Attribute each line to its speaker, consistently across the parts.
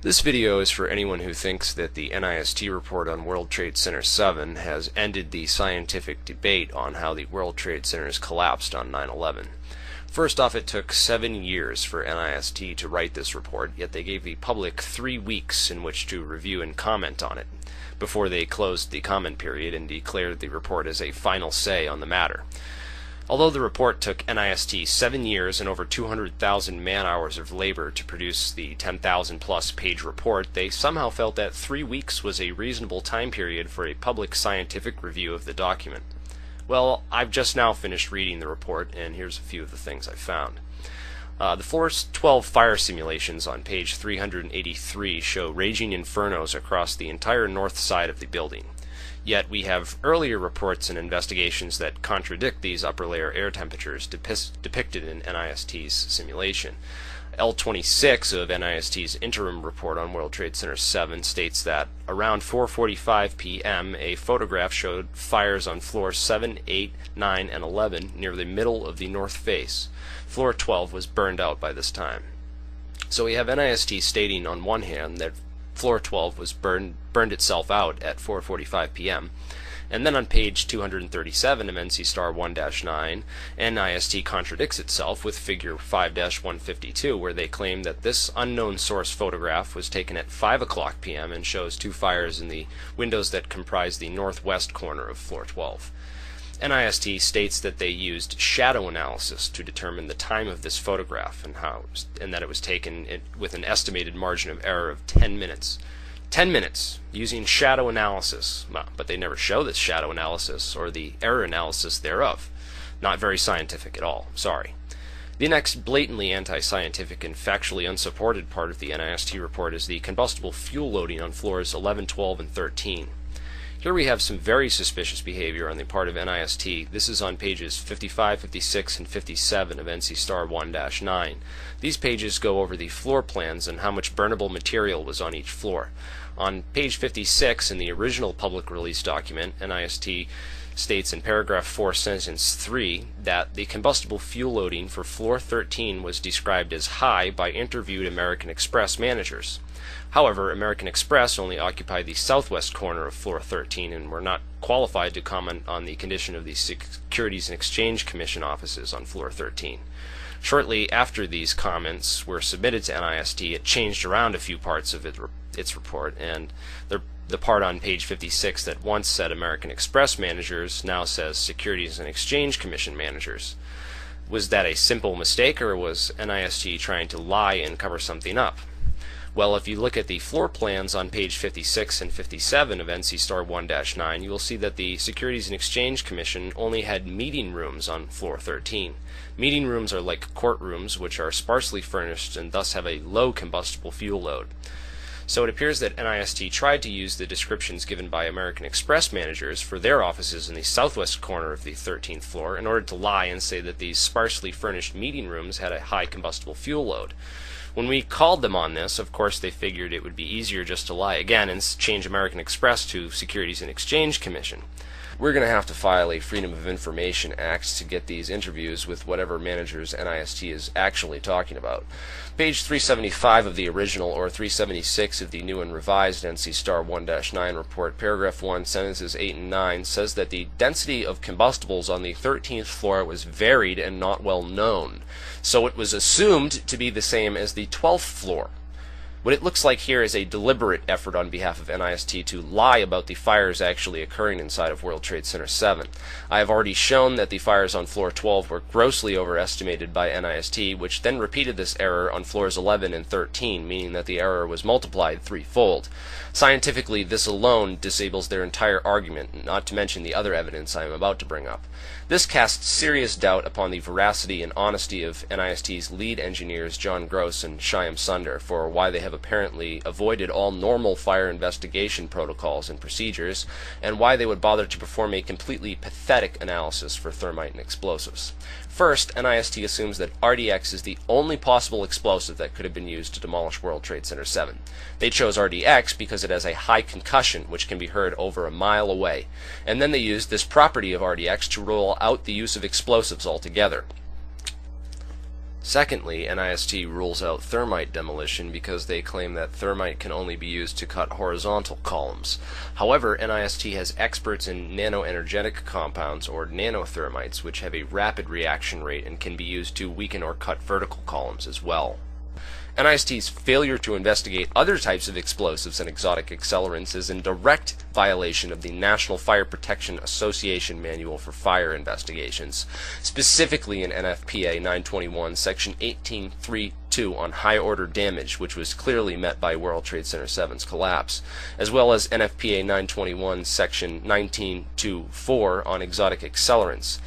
Speaker 1: This video is for anyone who thinks that the NIST report on World Trade Center 7 has ended the scientific debate on how the World Trade Centers collapsed on 9/11. First off, it took 7 years for NIST to write this report, yet they gave the public 3 weeks in which to review and comment on it, before they closed the comment period and declared the report as a final say on the matter. Although the report took NIST 7 years and over 200,000 man-hours of labor to produce the 10,000-plus page report, they somehow felt that 3 weeks was a reasonable time period for a public scientific review of the document. Well, I've just now finished reading the report, and here's a few of the things I found. The Floor 12 fire simulations on page 383 show raging infernos across the entire north side of the building. Yet we have earlier reports and investigations that contradict these upper layer air temperatures depicted in NIST's simulation. L26 of NIST's interim report on World Trade Center 7 states that around 4:45 p.m. a photograph showed fires on floors 7, 8, 9, and 11 near the middle of the north face. Floor 12 was burned out by this time. So we have NIST stating on one hand that Floor 12 was burned itself out at 4:45 p.m. And then on page 237 of NC Star 1-9, NIST contradicts itself with figure 5-152, where they claim that this unknown source photograph was taken at 5 o'clock p.m. and shows 2 fires in the windows that comprise the northwest corner of Floor 12. NIST states that they used shadow analysis to determine the time of this photograph and that it was taken with an estimated margin of error of 10 minutes. 10 minutes using shadow analysis, but they never show this shadow analysis or the error analysis thereof. Not very scientific at all, sorry. The next blatantly anti-scientific and factually unsupported part of the NIST report is the combustible fuel loading on floors 11, 12, and 13. Here we have some very suspicious behavior on the part of NIST. This is on pages 55, 56, and 57 of NC Star 1-9. These pages go over the floor plans and how much burnable material was on each floor. On page 56 in the original public release document, NIST states in paragraph 4, sentence 3, that the combustible fuel loading for floor 13 was described as high by interviewed American Express managers. However, American Express only occupied the southwest corner of floor 13 and were not qualified to comment on the condition of the Securities and Exchange Commission offices on floor 13. Shortly after these comments were submitted to NIST, it changed around a few parts of its report, and the part on page 56 that once said American Express managers now says Securities and Exchange Commission managers. Was that a simple mistake, or was NIST trying to lie and cover something up? Well, if you look at the floor plans on page 56 and 57 of NC Star 1-9, you will see that the Securities and Exchange Commission only had meeting rooms on floor 13. Meeting rooms are like courtrooms, which are sparsely furnished and thus have a low combustible fuel load. So it appears that NIST tried to use the descriptions given by American Express managers for their offices in the southwest corner of the 13th floor in order to lie and say that these sparsely furnished meeting rooms had a high combustible fuel load. When we called them on this, of course they figured it would be easier just to lie again and change American Express to Securities and Exchange Commission. We're going to have to file a Freedom of Information Act to get these interviews with whatever managers NIST is actually talking about. Page 375 of the original, or 376 of the new and revised NC Star 1-9 report, paragraph 1, sentences 8 and 9, says that the density of combustibles on the 13th floor was varied and not well known. So it was assumed to be the same as the 12th floor. What it looks like here is a deliberate effort on behalf of NIST to lie about the fires actually occurring inside of World Trade Center 7. I have already shown that the fires on floor 12 were grossly overestimated by NIST, which then repeated this error on floors 11 and 13, meaning that the error was multiplied threefold. Scientifically, this alone disables their entire argument, not to mention the other evidence I am about to bring up. This casts serious doubt upon the veracity and honesty of NIST's lead engineers John Gross and Shyam Sunder for why they have apparently avoided all normal fire investigation protocols and procedures, and why they would bother to perform a completely pathetic analysis for thermite and explosives. First, NIST assumes that RDX is the only possible explosive that could have been used to demolish World Trade Center 7. They chose RDX because it has a high concussion which can be heard over a mile away, and then they used this property of RDX to rule out the use of explosives altogether. Secondly, NIST rules out thermite demolition because they claim that thermite can only be used to cut horizontal columns. However, NIST has experts in nanoenergetic compounds, or nanothermites, which have a rapid reaction rate and can be used to weaken or cut vertical columns as well. NIST's failure to investigate other types of explosives and exotic accelerants is in direct violation of the National Fire Protection Association Manual for Fire Investigations, specifically in NFPA 921 Section 18.3.2 on high-order damage, which was clearly met by World Trade Center 7's collapse, as well as NFPA 921 Section 19.2.4 on exotic accelerants.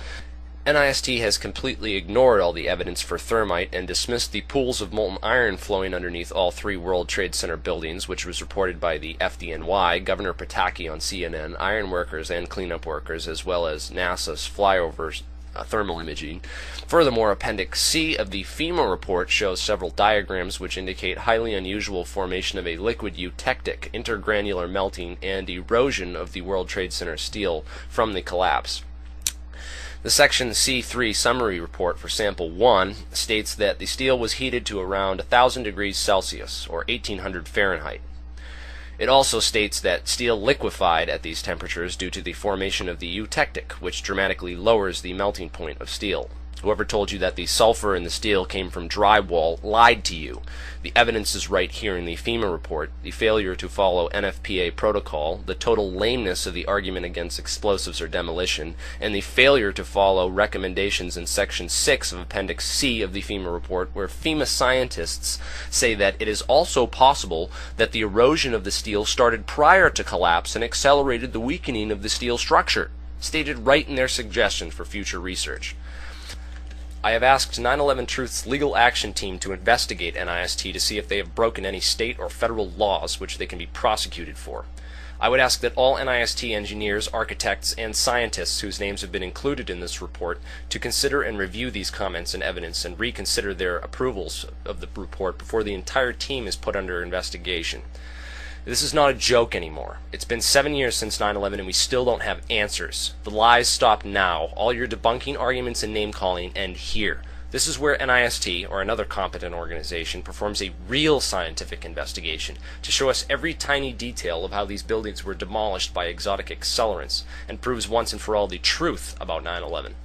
Speaker 1: NIST has completely ignored all the evidence for thermite and dismissed the pools of molten iron flowing underneath all three World Trade Center buildings, which was reported by the FDNY, Governor Pataki on CNN, iron workers and cleanup workers, as well as NASA's flyovers thermal imaging. Furthermore, Appendix C of the FEMA report shows several diagrams which indicate highly unusual formation of a liquid eutectic, intergranular melting, and erosion of the World Trade Center steel from the collapse. The Section C3 summary report for Sample 1 states that the steel was heated to around 1,000 degrees Celsius, or 1,800 Fahrenheit. It also states that steel liquefied at these temperatures due to the formation of the eutectic, which dramatically lowers the melting point of steel. Whoever told you that the sulfur in the steel came from drywall lied to you. The evidence is right here in the FEMA report. The failure to follow NFPA protocol, the total lameness of the argument against explosives or demolition, and the failure to follow recommendations in Section 6 of Appendix C of the FEMA report, where FEMA scientists say that it is also possible that the erosion of the steel started prior to collapse and accelerated the weakening of the steel structure, stated right in their suggestion for future research. I have asked 9/11 Truth's legal action team to investigate NIST to see if they have broken any state or federal laws which they can be prosecuted for. I would ask that all NIST engineers, architects, and scientists whose names have been included in this report to consider and review these comments and evidence and reconsider their approvals of the report before the entire team is put under investigation. This is not a joke anymore. It's been 7 years since 9/11 and we still don't have answers. The lies stop now. All your debunking arguments and name-calling end here. This is where NIST, or another competent organization, performs a real scientific investigation to show us every tiny detail of how these buildings were demolished by exotic accelerants and proves once and for all the truth about 9/11.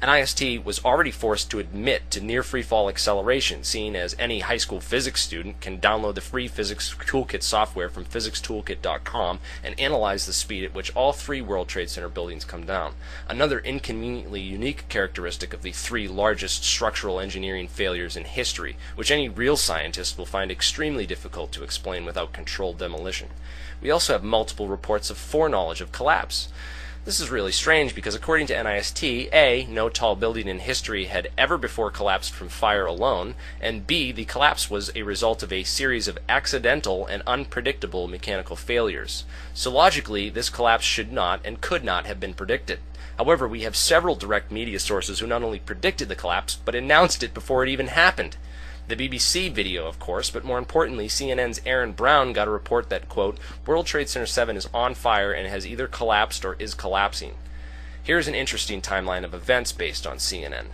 Speaker 1: NIST was already forced to admit to near free-fall acceleration, seeing as any high school physics student can download the free Physics Toolkit software from physicstoolkit.com and analyze the speed at which all three World Trade Center buildings come down. Another inconveniently unique characteristic of the three largest structural engineering failures in history, which any real scientist will find extremely difficult to explain without controlled demolition. We also have multiple reports of foreknowledge of collapse. This is really strange because according to NIST, A, no tall building in history had ever before collapsed from fire alone, and B, the collapse was a result of a series of accidental and unpredictable mechanical failures. So logically, this collapse should not and could not have been predicted. However, we have several direct media sources who not only predicted the collapse, but announced it before it even happened. The BBC video, of course, but more importantly, CNN's Aaron Brown got a report that, quote, World Trade Center 7 is on fire and has either collapsed or is collapsing. Here's an interesting timeline of events based on CNN.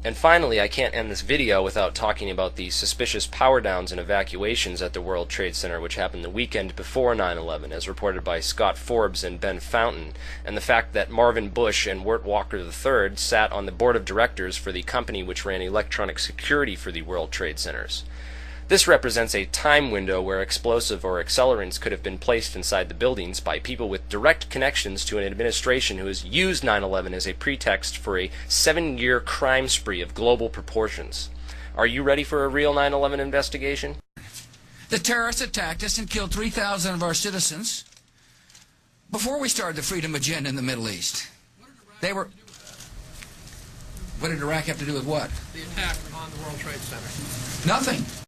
Speaker 1: And finally, I can't end this video without talking about the suspicious power downs and evacuations at the World Trade Center which happened the weekend before 9/11, as reported by Scott Forbes and Ben Fountain, and the fact that Marvin Bush and Wirt Walker III sat on the board of directors for the company which ran electronic security for the World Trade Centers. This represents a time window where explosive or accelerants could have been placed inside the buildings by people with direct connections to an administration who has used 9/11 as a pretext for a 7-year crime spree of global proportions. Are you ready for a real 9/11 investigation?
Speaker 2: The terrorists attacked us and killed 3,000 of our citizens before we started the freedom agenda in the Middle East. They were... What did Iraq have to do with what?
Speaker 3: The attack on the World Trade Center.
Speaker 2: Nothing.